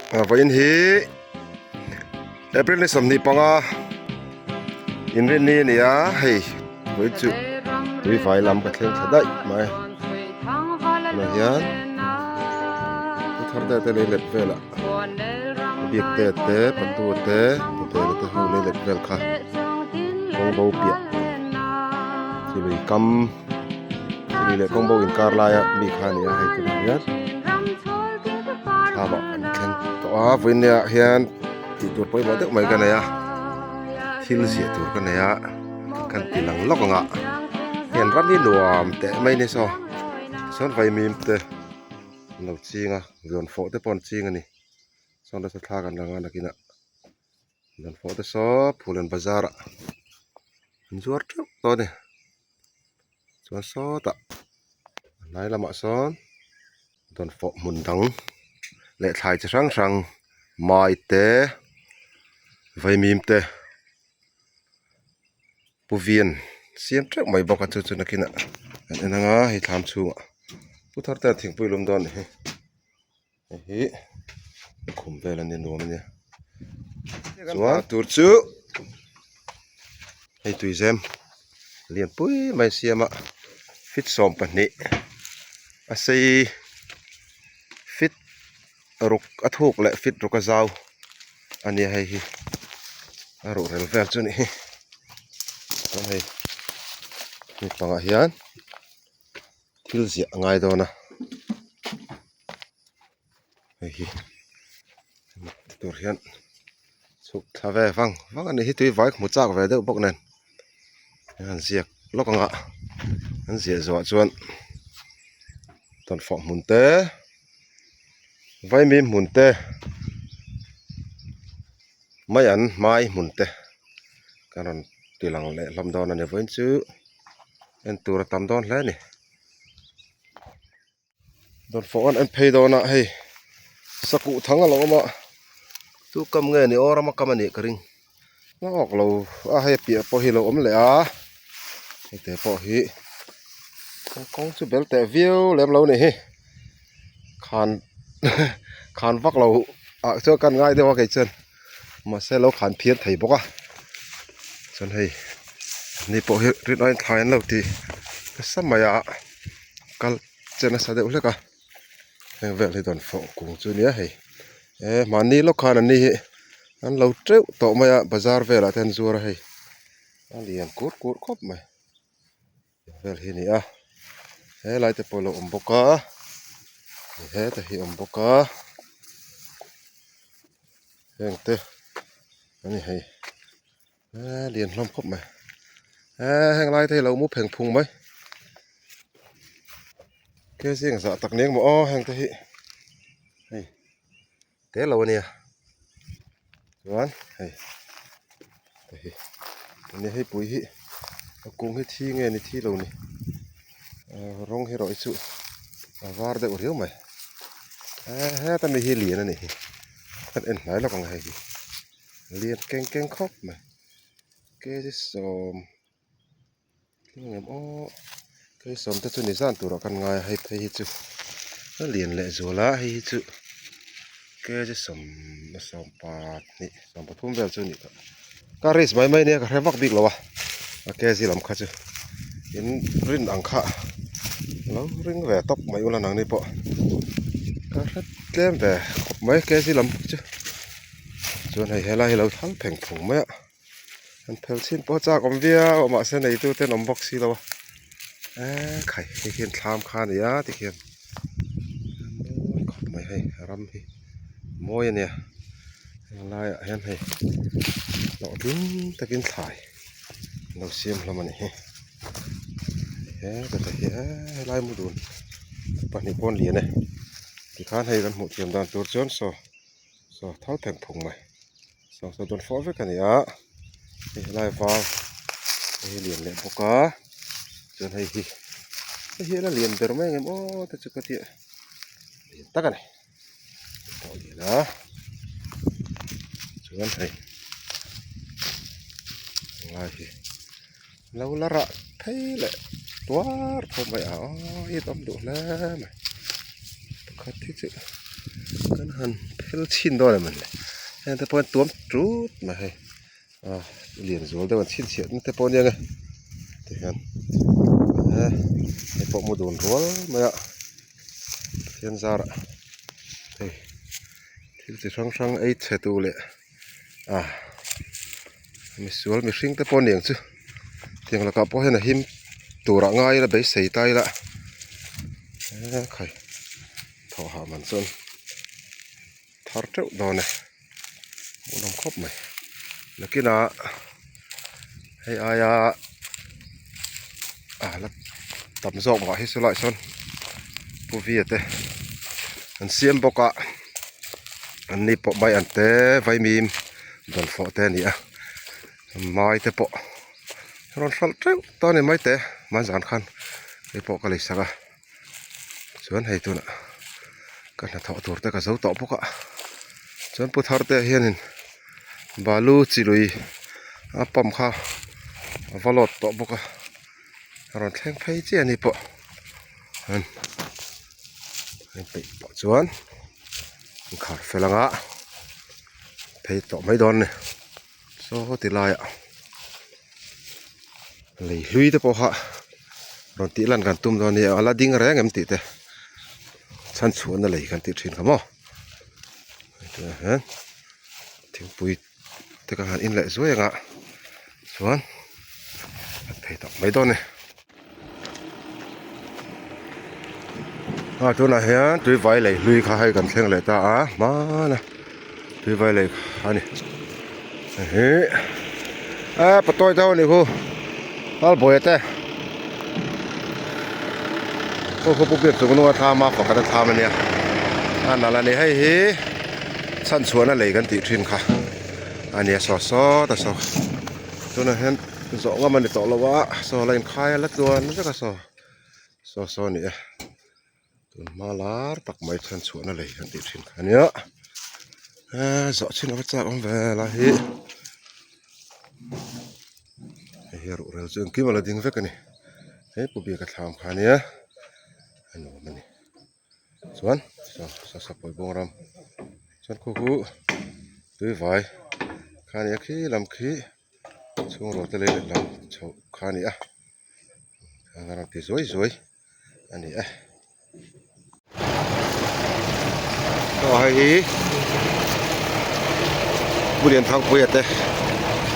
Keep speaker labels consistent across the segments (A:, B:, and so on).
A: Vain hi April ni samni panga in rin ni nia hei với chu tui vai lam ka thleng thadai mai na hian tu thar da te le let vela biak te pantu te te hu le let vel kha kong bo pia chi lui kam chi le kong bo in kar la ya mi kha nia hei tu hian ha ba an khen to a vin ya hian ti tur poi ba de mai ka na ya thil zia tur ka na ya kan tilang lok nga hian ram ni nuam te mai ni so son vai mim te no chinga zon fo te pon chinga ni son da thla kan langa nakina zon fo te so phulen bazar zuar thuk to ni chuan so ta nai lama son don fo mun dang le thlai chi sang sang mai te vai mim te puvian siam trek mai boka chu chu nakina ananga hi tham chunga puthar ta thing pui lum don hi khum vel an nuam ni chuan tur chu hei tui zem lian pui mai siama fit som pani a sei fit ruk athuk le fit ruka zau ani hei hi aro rel vel chu ni hei ni panga hian thil zia ngai dona hei hi tur hian chuk thave wang ani hi tui vai mu chak ve deuh bok nen han ziak lokanga an zia zo chuan ton fo mun te vai mi mun te mai an mai mun te karon tilang le lam don ani voin chu en tur tam don hle ni don fo an phei dona hei saku thanga lo ma tu kam nge ni ora ma kam ani karing ma ok lo a he pi po hi lo om le a te po hi kong chu bel te view lem lo ni hi khan khan vak lo a cho kan ngai de wa ke chen ma se lo khan phiat thei boka chen hei ni po hi rit oin thain lo ti samaya kal chena sa de ule ka vel hi don fo kung chu nia hei mani lo khan ani hi an lo treu to maya bazar vela ten zur hei alian kur khop mai vel hi ni a he lai te polo omboka he te hi omboka heng te ani hei lian hlom khop mai heng lai te lo mu pheng phung mai ke sing za tak neng mo heng te hi hei te lo ania chuan hei te hi ani hei pui hi kung hi thi nge ni thi lo ni rong hi roi chu var de uriu mai he ta mi hi lian ani hi kan en nai lo kang hei hi lian keng khop mai ke ji som ngem ke som te chu ni zan tur kan ngai hei phei hi chu lian le zola hi chu ke ji som pat ni som pathum vel chu ni ka ris mai ne ka rewak bik lowa ke ji lam kha chu in rin ang kha lo ring ve top mai ulan ang ni po ka ret tlem ve mai ke ji lam chu chuan hei helai lo thal pheng phung mai an phel chin po cha kom via o ma se nei tu ten om box si lo khai hi hian thlam kha ni a ti hian khop mai hei ram hi moi ania lai a hian hei lo ding takin thlai lo siam hlom ani he ta hi lai mu dun pani pon lian e ti khan hei kan mu thiam dan tur chon so thal pheng phung mai so don fo ve kan ya lai va hei lian le boka chon hei hi la lian der mai ngem ta chu ka ti lian ta ka ni to ni na chuan hei lai hi lo la ra thei le tuar thom mai a i tom du la mai khat thi chu กันหันเพลชินด้วยมันเลยแต่พอตัวมจุดมาให้เหรียญส่วนแต่วันชินเสียแต่พอยังไงที่กันให้พอมาโดนรัวมาอะเทียนซาระเฮ้ยที่จะช่างไอ้เชตูเลยมีส่วนมีสิ่งแต่พอเนี่ยจู่เทียงแล้วก็พอให้น่ะหิมตัวง่ายแล้วไปใส่ใต้ละใครทอหามันส่วนทอดเจ้าดอนเนี่ยมันน้ำครบไหมแล้วกินให้อายแล้วตับซอกมาให้สลายส่วนผู้วิเตอันเสียมปกะอันนี้ปกใบอันเตไฟมีมโดนฟอเตนี่ไม้เตปกรอนฟัลเจ้าตอนนี้ไม้เตมันสำคัญไอ้ปกกะลิสักส่วนให้ตัวน่ะกันถอดตัวแต่ก็เสาต่อปกะส่วนผู้ทอดแต่เฮียนินบาลูจิลุยปั๊มข้าววอลล์ต่อปกะรอนแทงไฟเจียนี่ปะให้ไปปะส่วนขาดเฟลังะไปต่อไม่โดนเนี่ยโซ่ติลายเลยลุยแต่ปะฮะรอนติลันกันตุ้มตอนนี้อะไรดิ้งแรงเอ็มติแต่ฉันชวนอะไรกันติดชินขโมยถึงปุ๋ยแต่ก็หันอินเลยสวยงะส่วนไปต่อไม่โดนเนี่ยตัวไหนฮะตัวไฟเลยลุยข้าให้กันเท่งเลยตามานะตัวไฟเลยอันนี้เฮ้ปะต้อยเท่านี้คู่อัลบอยเต้คู่ปุ๊บเบียดสุกนัวทามาฝากกันทามันเนี่ยอันนั้นนี่ให้สั้นสวนอะไรกันติดชินค่ะอันนี้ซอแต่ซอตัวนั้นเห็นซอว่ามันต่อแล้วว่าซออะไรคล้ายแล้วตัวนั่นก็ซอนี่มาลาตักไม้ชันสวนอะไรกันติดชินอันนี้สอชินเอาไปจากอันเวลาเฮียรู้เรื่องจึงกี่มาละดิ้งเฟกันนี่ปุ๊บเบียกับทำขันนี้อันนู้นมันนี่ส่วนสับปอยบงรำส่วนคู่ตัวไฟขันนี้ขี้ลำขี้ช่วงรถทะเลลำชาวขันนี้ทางนั้นที่สวยอันนี้ก็ให้บุเรียนทางปุยเตะ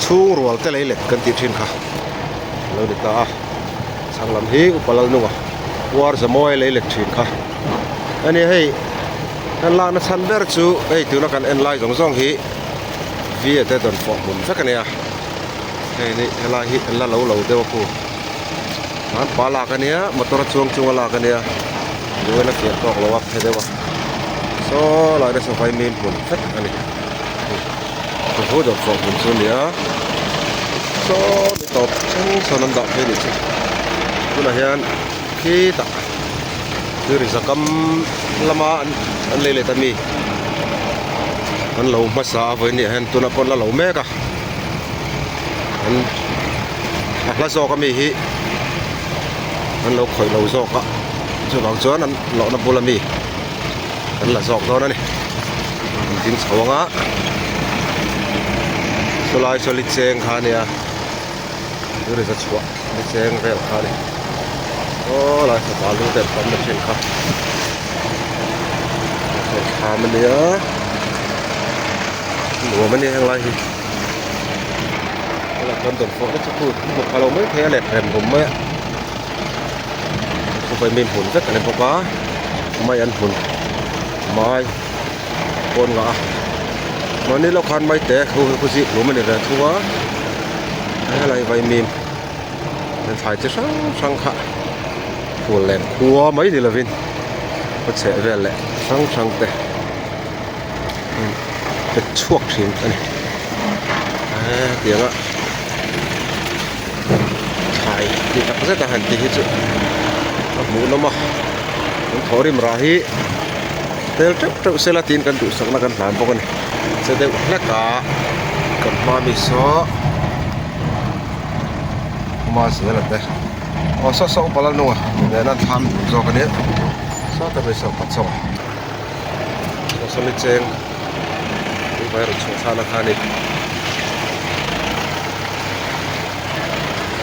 A: ชูรัวเตะเลยเล็กกันติดชินค่ะเราดิตาสังลำฮีอุปลนัววาร์สมอยเลยเล็กชินค่ะอันนี้ให้อันล่างนั้นซันเบอร์จูตัวนักการเอ็นไลน์สองฮีวีเตะโดนฟอกมุนสักกันเนี่ยนี่เอ็นไลน์ฮีเอ็นไลน์เราเดี๋ยวกูอันปลาลากันเนี่ยมาตัวช่วงลากันเนี่ยดูนักเขียนตอกเราว่าเดี๋ยวว่าโซ่ลายได้ส่งไฟมีมุนสักอันนี้โอ้โหโดนฟอกมุนส่วนเนี่ยโซ่ตบชั้นโซนันดับให้ดิสิคุณอาเฮียนขี้ตาคือริสกัมละมาอันเล่ๆแต่มีอันเรามาสาไว้เนี่ยเห็นตัวนับคนละเราแม่กะอันละโซก็มีฮิอันเราคอยเราโซกะส่วนบางส่วนอันเรานับบุลมีอันละโซกตัวนั่นนี่จริงสวงะสลายสลิดเซงขาเนี่ยดูดิสัชัวลิดเซงเร็วขาเนี่ยโอ้ลายสบายรู้แต่ความเป็นเช่นครับเป็นขามันเนี่ยหัวมันเนี่ยอะไรแล้วคนต้นฟอกจะพูดบอกเราไม่แพ้แหลกแผ่นผมไหมผมไปมีหุ่นสักอะไรพอปะไม่อันหุ่นไม้คนกะวันนี้เราคันไม่แตะคือสิหนูไม่ได้เลยทัวอะไรไวมีมเป็นถ่ายจะช่างค่ะหัวแหลมหัวไม่ดีละวินก็เสียเวลแหละช่างแต่เป็นช่วงทิ้งอันนี้เดี๋ยวอะถ่ายที่ตักเส้นทหารที่ที่สุดหมูน้ำมันมันถอริมราฮีเดี๋ยวจะเซลตินกันดูสักนักกันหลานพวกนี้เสด็จนักกากับมามิโซมาเสียแล้วเด้อสอบปลาหนัวเดี๋ยวนั้นทำจอกันเนี่ยสอบแต่ไปสอบปัดสอบ สลิเจงนี่ไปรถชงชานาคานี่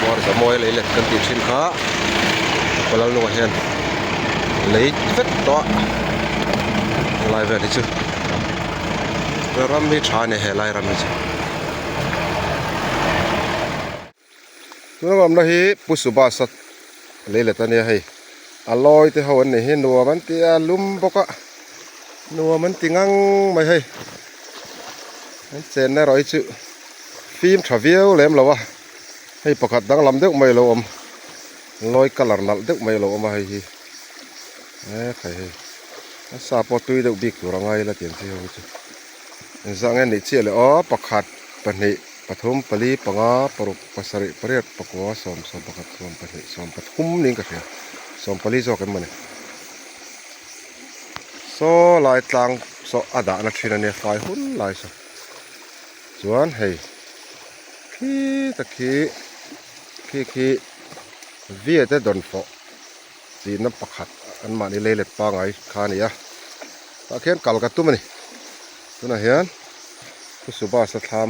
A: มอร์จะมวยเลยเล็กกันติดชินขาพอเราลงเห็นเลยเฟ็ดตัวลายแบบนี้จูรำมีชาเนี่ยลายรำนี่จูตัวมันนะฮีปุสุบาสัตเลยเลยตอนนี้ให้อร่อยที่เขาวันนี้เห็นนัวมันตีลุ่มปกะนัวมันตีงังไม่ให้มันเจนน่าร่อยจูฟิล์มทราเวลเล่มแล้ววะให้ประกาศดังลำเด็กไม่รู้ลอยกระหล่ำนัดเด็กไม่รู้มาให้ฮีใครให้ซาปตุยเด็กบิ๊กตัวรังไงละเตียนที่เขาจูจังเงินนี่เชี่ยเลยประกาศปัจจุบันปฐมปลีปังอาปรุปสริปริยปกัวสอมประกาศสอมปลีสอมปฐมนี่ก็คือสอมปลีจอกันมันโซลายต่างโซอาดานักชินันเนี่ยไฟหุ่นลายโซจวนให้ขี้ตะขี้เวียจะโดนฝจีนน้ำประคัดอันมานี่เลยเล็ดปางไอ้ขานี่อะตะเคียนกัลกัตุมันนี่ตัวน่ะเห็นผู้สุบาสธรรม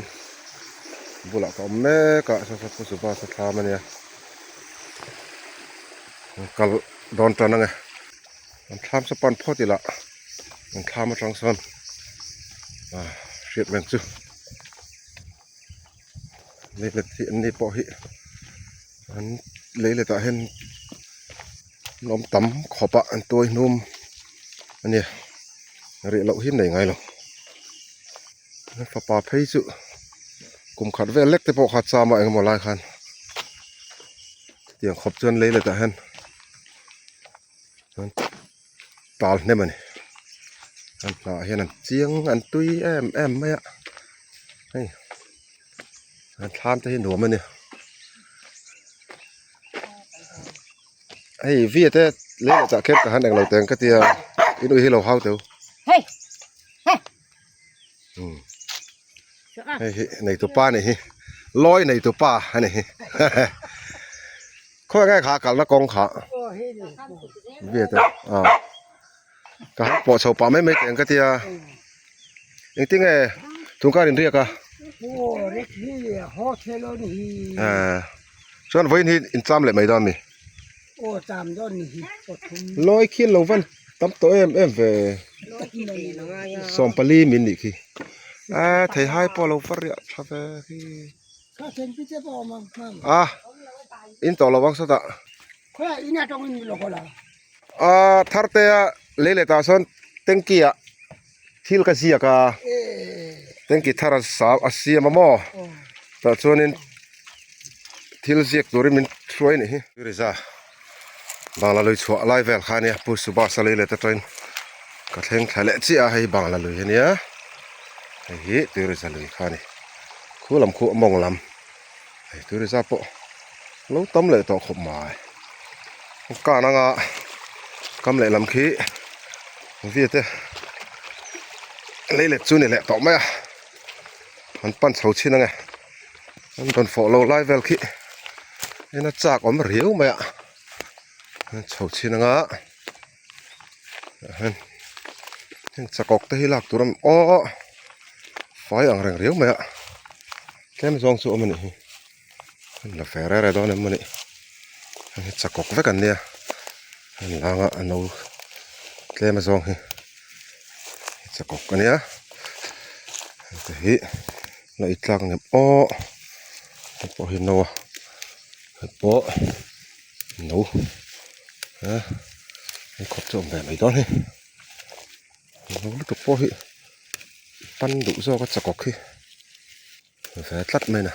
A: บุลักกับแม่ก็สักผู้สุบาสธรรมมันเนี่ยกัลโดนตอนนั้นไงมันทำสปอนพอดีละมันทำมาทางซ้อนเสียดแมงจูนี่เลยที่อันนี้ปอหิอันเลยแต่เห็นนมต่ำขอบปะอันตัวนุ่มอันนี้เรียกเราหินไหนไงหรอฟ้าป่าเพย์จูกลุ่มขัดเวลเล็กแต่พอขัดซามาเองหมดหลายคันเตียงขอบจนเลยแต่เห็นตาลเนี่ยมันอันน่าเห็นอันเจียงอันตุยแอมไม่อะนี่อันทามจะเห็นหัวมันเนี่ยไอ้วิ่งแต่เล่นจากเข้มกับหันแดงเราแต่งก็เตียอินุให้เราเข้าเตียวเฮ้ยเฮ้ยในตัวป้านี่ลอยในตัวป้าอันนี้ค่อยง่ายขากัดละกองขาวิ่งแต่ก็ปอดเสาป่าไม่แต่งก็เตียจริงๆไงทุกการเรียกอะโอ้เรียกนี่ฮอเทลนี่ส่วนวันนี้อินซ้ำเลยไม่ได้มีโอ้จำย้อนนี่ลอยขึ้นลงวันตั้มตัวเอ็มเวสอมปลีมินิคีไทยให้พอเราฟรีชาเฟ่ที่อินตัวเราวังสุดอ่ะทาร์เตะเล่ตาส่วนเต็งกี้อ่ะทิลกษีอ่ะเต็งกี้ทาร์สาวอาเซียมาโม่แต่ส่วนนี้ทิลเซียกตัวนี้มันช่วยนี่ดูดิจ้าบางละลุยชัวไลฟ์เวลขานี่ผู้สุบาสเลยแต่ตอนก็เท่งทะเลจีอาให้บางละลุยเนี่ยเฮ้ยตัวนี้จะลุยขานี่คู่ลำคู่มองลำตัวนี้จะปะลูกต้มเลยต่อขบมาก้านังอ่ะกำเลยลำขี้วิ่งเตะเลยเล็ดจูนี่แหละต่อไหมอ่ะมันปั้นเสาชิ้นนั่งไงมันโดนฝอเราไลฟ์เวลขี้นี่น่าจากอมเรียวไหมอ่ะเสาชิ้นนั่งอ่ะเห็นจะกอกเตะหลักตัวนั้นไฟอ่างแรงเรียวไหมอ่ะแค่ไม่ส่องสู้มันนี่ละแฝงอะไรตอนนั้นมันนี่จะกอกไว้กันเนี่ยลางอ่ะนูแค่ไม่ส่องจะกอกกันเนี่ยแต่เฮ้ยเราอีกหลังเนี่ยพอเห็นนูพอนูขอบจมแบบไหนตอนนี้นูลูกตัวพอเฮ้ยปั้นดุโซ่ก็จะกอกเฮ้ยแฝงตัดไหมนะ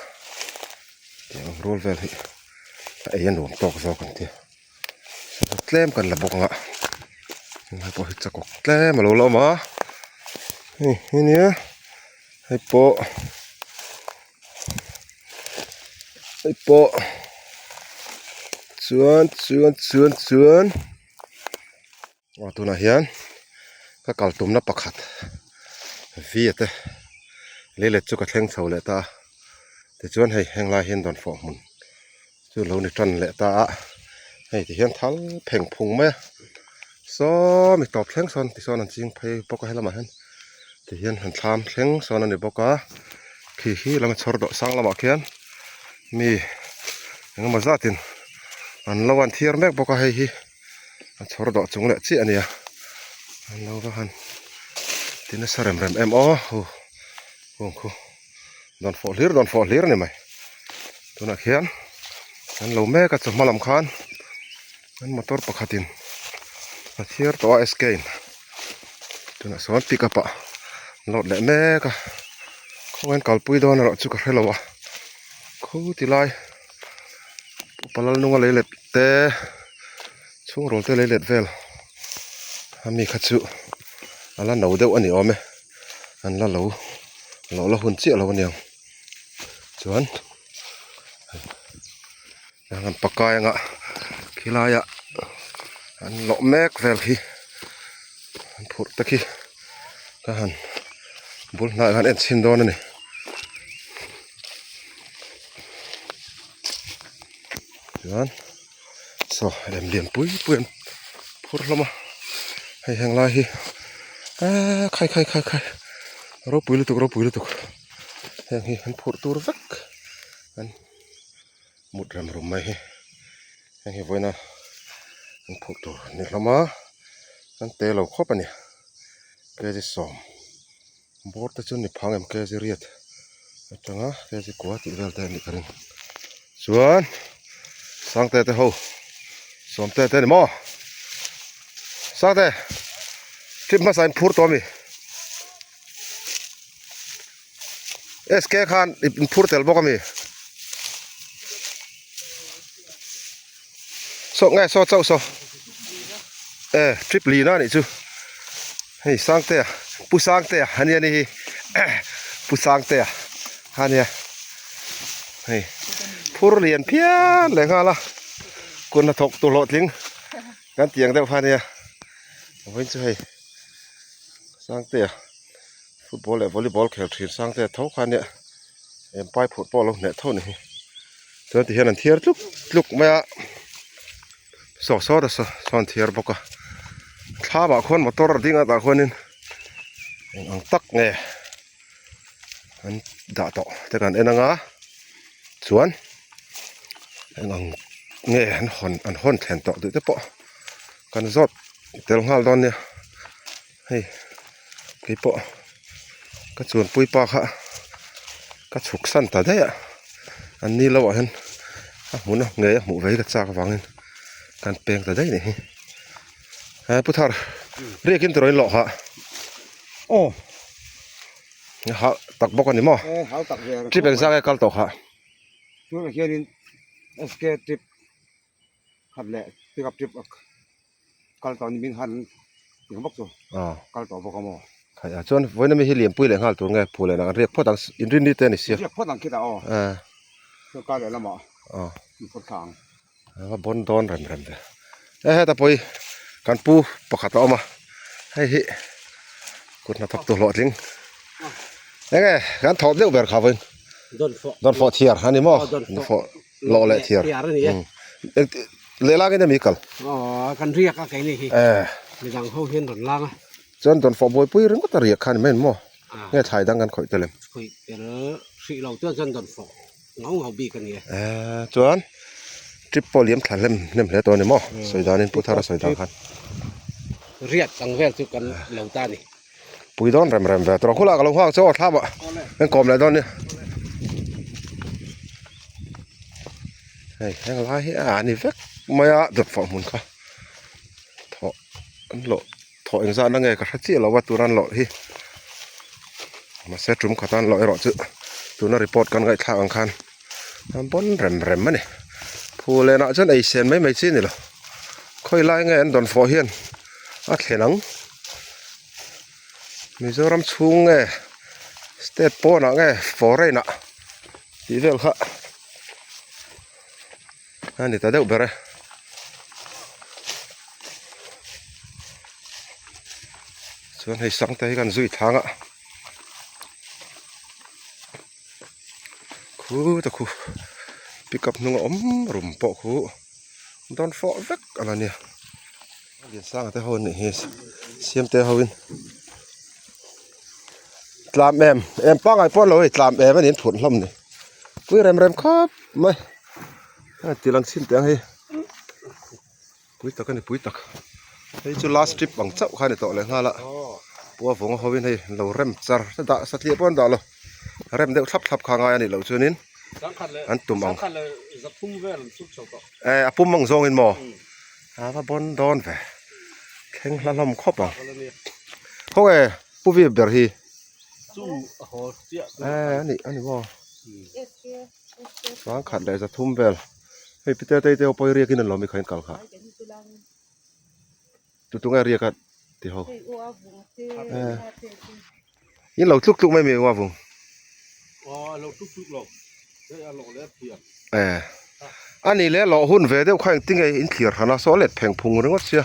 A: เดี๋ยวโรลเวลเฮ้ยไอ้ยันหนุ่มตอกโซ่กันเถอะแกล้มกันละบกงะให้พอจะกอกแกล้มมาโลมานี่เนี่ยให้พอชวนว่าตัวน่ะเฮียนก็กัลตุ่มนับประคัดวิ่งเตะเล่จุกเท่งเสาเลยตาแต่ชวนให้แหงลายเห็นตอนฝนมันชวนเราในจันเลยตาให้ที่เห็นทั้งเพ่งพุงไหมซ้อมีตอบแท่งซ้อนที่ซ้อนนั่นจริงไปปกให้ละมาเห็น ที่เห็นหันทามเข็งสอนอันนี้บอกว่าขี้แล้วมันชอร์ดสังละมาเขียนมียังมาจัดทินอันละวันเทียร์แม็กบอกว่าให้ฮีอันชอร์ดจงเละจีอันนี้อันเราก็หันที่นั่นสระเอ็มโอ้โหโดนฟอลลีร์นี่ไหมตัวนักเขียนอันเราแม่ก็จะมาลำคานอันมอเตอร์ปะขัดินเทียร์ตัวเอสเกนตัวนักสอนปิกอัพโหลดและแม่ก็เขาเห็นกอลปุยโดนเราจุกให้เราวะคู่ที่ไล่ปลาลงอะไรเล็ดแต่ช่วงโรลเตเล็ดเวลมีขัดสุอันละหนูเดียวอันนี้อ๋อไหมอันละหนูละหุ่นเจี๊ยเราวันยังส่วนยังปากกายงะขี้ลายอันหล่อแม็กเวลขี้อันพูดตะขี้ก็หันบุญนายกันเอ็นชินโดนนี่ส่วนเอ็มเลียนปุยเปลี่ยนพูดละมาให้แหงลายขี้ใครเราปุยลุตุกแหงขี้มันพูดตัวรักอันมุดรำรุมไม่แหงขี้ไว้นะมันพูดตัวนี่ละมาอันเตะเราครบอันเนี่ยแกจะสอมบอสจะจนนี่พังเอ็มแกจะเรียดจังอ่ะแกจะกวาดติดเวลแต่นี่กันส่วนสังเตะหูสอมเตะนี่หม้อสังเตะทิพมาใส่พูดตัวมีเอสแกขันพูดเตะบอกมีส่งไงส่งเจ้าส่งทริปลีน่านี่จูให้สังเตะผู้สังเตะฮันนี่ผู้สังเตะฮันนี่ให้ผู้เรียนเพี้ยนเลยฮะล่ะคุณถกตัวโหลดลิงกันเตียงเดียวพันเนี่ยเว้นช่วยสังเตะฟุตบอลและวอลเลย์บอลแข่งทีมสังเตะเท่ากันเนี่ยเอ็มไปฟุตบอลเราเนี่ยเท่านี้เดี๋ยวที่เห็นอันเทียร์ลุกมาสอดสอนเทียร์บอกว่าถ้าบางคนมาตัวดิ้งอ่ะบางคนนี่อังตักเนี่ยอันด่าต่อแต่กันเอ็นงาส่วนอันเนี่ยอันห่อนแทนต่อดูแต่ปะกันสดแต่ลงห้าตอนเนี่ยให้กี่ปะก็ส่วนปุยปากฮะก็ฉุกสั้นแต่ได้อ่ะอันนี้เราเห็นหมุนเงยหมุนไว้กระจากฟังเห็นการเปลี่ยนแต่ได้นี่พุทธาเรียกกินตัวนี้หล่อฮะโอ้ฮะตักบอกกันนี่มั้งที่เป็นซากไอ้กัลโตฮะ
B: ช่วงเที่ยงนี้เอสเกทริปขับแหละที่ขับทริปกัลโตนี่บินหันถึงบอกตัวกัลโตบอกกันมั้ง
A: ใครจนวันนี้มีเหลี่ยมปุ้ยเลยฮะตัวไงพูดเลยนะเรียกพ่อตังอินรินนี่เต้นเสีย
B: เรียกพ่อตังคิดอ๋อตัวกัลเลยละมั้งมีคนทาง
A: ว่าบนโดนเริ่มเด้แต่ปุ้ยการปูปะขัดออกมาให้กดนับตัวหลอดลิงยังไงการถอดเรื่องแบบเขาเป็นโดนฟอเทียร์อันนี้มั้งโดนฟอหล่อเลยเทียร์เลี้ยงกันจะมีกัน
B: กันเรียกอะไรนี่มีดังเขาเห็นโดนล่าง
A: จนโดนฟอบอยปุ้ยเรื่องก็ตะเรียกขันไม่มั้งเนี่ยถ่ายดังกันข่อยเตลม
B: ข่อยเดี๋ยวสิเราเตือนจนโดนฟอเงาบีกันเนี่ย
A: จวนทริปโปเลียมถ่ายเล่มเลยตัวนี้มั้งสวยดานินพุทธาสวยดาขัน
B: เรียกสังเวชทุกกันเหล่าตานี่
A: ปุยดอนเริ่มแบบตรงคุลากลงห้างโซ่ทับอ่ะเป็นกลมเลยตอนนี้เฮ้ยยังไงนี่เฟกไม่อะเดือดฝนมุนค่ะถออันโหลถอเองซะนั่งไงกระชี้เราว่าตัวนั้นโหลที่มาเซตรุมขัดตันโหลไอ้โหลจื้อตัวนั้นรีพอร์ตกันไงท่าอังคารน้ำบนเริ่มมั้ยนี่ผู้เล่นอ่ะจนไอเซนไม่ชี้นี่หรอค่อยไล่ไงอันโดนฟอเฮียนอัดเขนังมิโซรัมชุงไงสเตทโปน่ะไงฟอร์เรน่ะดีเวลค่ะอันนี้ตาเด็กเบอร์ส่วนให้สังเกตกันจุยทางอ่ะตะคูปิกับนุ่งรุมปอกคูโดนฟอร์เวกอะไรเนี่ยเรียนสร้างแต่หนนี่เสียมแต่หน ตามแอมป้องไอ้ป้อนเลยตามแอมมันเห็นผลลำนี่ปุ้ยแรมครับไม่ตีลังสิ้นแต่งให้ปุ้ยตักกันนี่ปุ้ยตักให้จุลาสตริปบังเจ้าข้านี่ต่อเลยง่ายละปัวฝงเขาวินให้เราเริ่มจัดสัตย์ป้อนต่อเลยเริ่มเดี๋ยวทับข้างไงอันนี้เราชวนนินอันตุ่มอังปุ่มมังซองเห็นหมอว่าบอลดอนแฝแข่งละลำครบอ่ะเขาผู้วิเบอร์ฮีอันนี้บ่วางขัดได้จะทุ่มเบลเฮ้ยพี่เต้เต้เอาไปเรียกกินนั่นเราไม่เคยกันค่ะจุดตรงไหนเรียกกันที่เขายิ่งเราทุกไม่มีว่าvùng
C: เราทุกหรอกได้หลอกแล้วเพียง
A: อันนี้แหละเราหุ่นเวเดียวค่อยติ้งไอ้อินเทียร์ขนาดโซเล็ดแผงพุงเรื่องว่าเสีย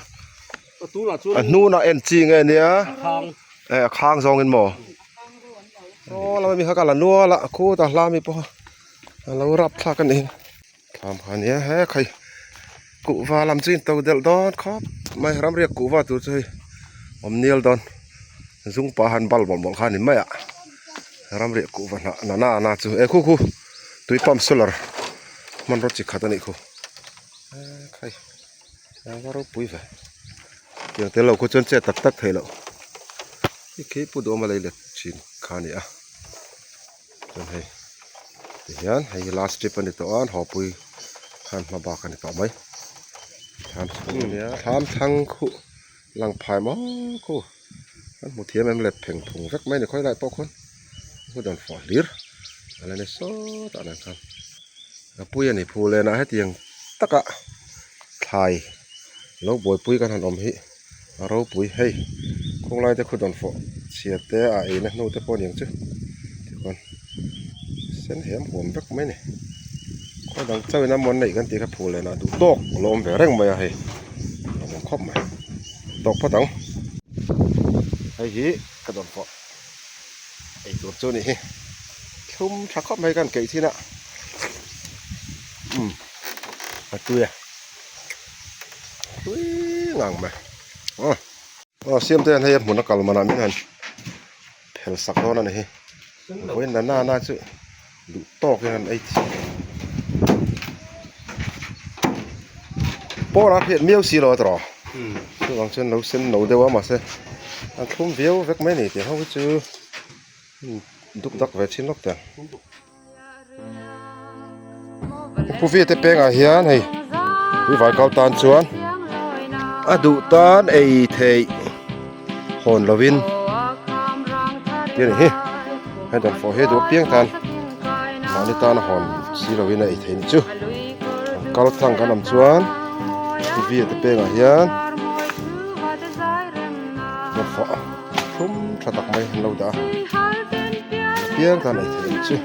A: อันนู้นน่ะเอ็นจีไงเนี่ยค้างซองเงินหมอโอ้เราไม่มีข้าวกันละนัวละคู่ตาลามีปะเรารับท่ากันเองทำพันนี้ฮะใครกูว่าลำจีนตัวเดลดอนครับไม่รำเรียกกูว่าตัวใจผมเนียลดอนซุงปะหันบัลบอลข้านี่ไม่อะรำเรียกกูว่าน่าจูคู่ตุยปั๊มโซลาร์มันรถจิกขัดนี่คู่ใครว่าเราปุ้ยไปอย่างแต่เราก็จนเจ็ดตักเทแล้วที่เคยพูดออกมาเลยเลยชินขานี่อ่ะจนให้ยันให้ลาสต์ทริปอันนี้ตัวอันหอปุ้ยทานมาบอกกันต่อไหมทานช่วงนี้ทานทั้งคู่หลังพายมั้งคู่อันหมดเทียมมันเล็ดเพ่งผงสักไม่เนี่ยค่อยได้ปอกคนคู่ดันฝอยลีร์อะไรเนี่ยโซ่ต่างกันครับปุ้ยอันนี้พูเลยนะให้เตียงตะกะไทยแล้วบอยปุ้ยกันหันอมฮิเราปุ้ยให้คงไล่แต่คู่ดันฝอยเสียแต่ไอ้นะนู่นแต่ปนอย่างเจ้าทุกคนเส้นเหมผมสักไม่เนี่ยค่อยดังเจ้าน้ำมันไหนกันตีครับพูเลยนะดูตกลมแบบเร่งมาให้ผมครบมาตกพอตังไอ้ฮีกระโดดฝอยไอ้ตัวเจ้านี่ชุ่มชักครบให้กันเกยที่น่ะมาตัวงางมาเสียมเต้นให้หมุนกลับมาหน้ามินันเพลสักแล้วนั่นเองเว้นหน้าจุดูตอกอย่างนั้นไอ้โป้นะเพียรเมียวสีรอตรอคือหลังเส้นเราเส้นเราเดียวมาเสียอันทุ่มเวียวเวกไม่หนีแต่เขาก็จะดุกดักเวชินล็อกแต่ผู้ฟิตเป็นอาเฮียนให้วิวัยเขาตานชวนดูตานไอ้เทยหอนลวินเดี๋ยวนี้ให้ตอนฝอให้ดูเพียงทันมาในตานหอนสีลวินไอ้เทยนี่จูเขาตั้งกันนำชวนผู้ฟิตเป็นอาเฮียนมาฝอทุ่มชัดตักไม่เราด่าเพียงทันไอ้เทยนี่จู